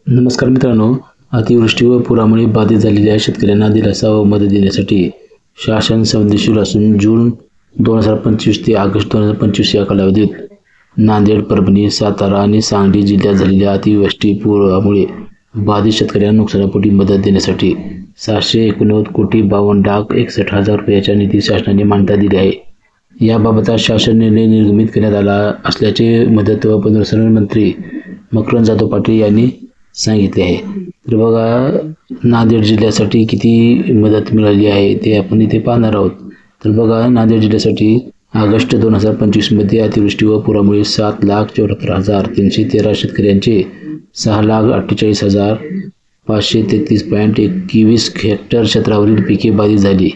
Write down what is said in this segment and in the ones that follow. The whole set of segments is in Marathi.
नमस्कार मित्रांनो, अतिवृष्टी व पुरामुळे बाधित झालेल्या शेतकऱ्यांना दिलासा व मदत देण्यासाठी शासन संवेदनशील असून जून 2025 ते ऑगस्ट 2025 या कालावधीत नांदेड, परभणी, सातारा आणि सांगली जिल्ह्यात झालेल्या अतिवृष्टी पुरामुळे बाधित शेतकऱ्यांना नुकसानापोटी मदत देण्यासाठी 789,52,61,60,000 रुपयाच्या निधी शासनाने मान्यता दिली आहे। याबाबत आज शासन निर्णय निर्गमित करण्यात आला असल्याचे मदत व पुनर्वसन मंत्री मकरंद जाधव पाटील यांनी सांगितले आहे। तर बघा, नांदेड जिल्ह्यासाठी किती मदत मिळाली आहे ते आपण इथे पाहणार आहोत। तर बघा, नांदेड जिल्ह्यासाठी ऑगस्ट 2025 मध्ये अतिवृष्टी व पुरामुळे 7,74,313 शेतकऱ्यांचे 6,48,533.21 हेक्टर क्षेत्रावरील पिके बाधित झाली।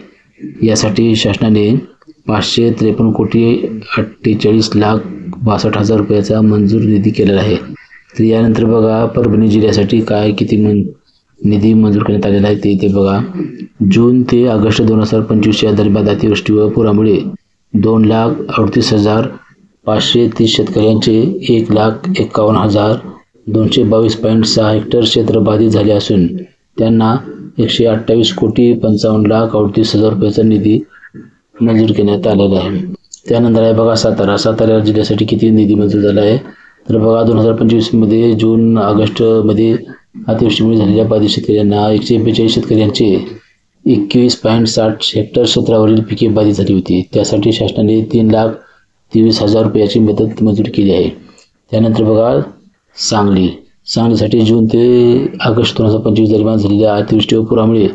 यासाठी शासनाने 553,48,62,000 रुपयाचा मंजूर निधी केलेला आहे। तर यानंतर बघा, परभणी जिल्ह्यासाठी काय किती निधी मंजूर करण्यात आलेला आहे ते इथे बघा। जून ते ऑगस्ट 2025 या दरम्यान अतिवृष्टी व पुरामुळे 2,38,530 शेतकऱ्यांचे 1,51,222.6 हेक्टर क्षेत्र बाधित झाले असून त्यांना 128,55,38,000 रुपयाचा निधी मंजूर करण्यात आलेला आहे। त्यानंतर आहे बघा सातारा जिल्ह्यासाठी किती निधी मंजूर झाला आहे। तर बघा, 2025 मध्ये जून ऑगस्ट मध्ये अतिवृष्टीमुळे झालेल्या बाधित शेतकऱ्यांना 142 शेतकऱ्यांचे 21.60 हेक्टर क्षेत्रावरील पिके बाधित झाली होती। त्यासाठी शासनाने 3,23,000 रुपयाची मदत मंजूर केली आहे। त्यानंतर बघा, सांगलीसाठी जून ते ऑगस्ट 2025 दरम्यान झालेल्या अतिवृष्टी व पुरामुळे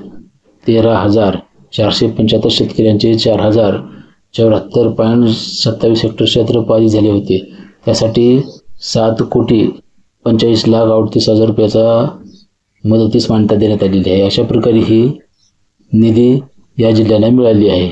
13,475 शेतकऱ्यांचे 4,074.27 हेक्टर क्षेत्र बाधित झाले होते। त्यासाठी 7,45,38,000 रुपयाचा मदतीस मान्यता देण्यात आलेली आहे। अशा प्रकारे ही निधी या जिल्ह्याला मिळाली आहे।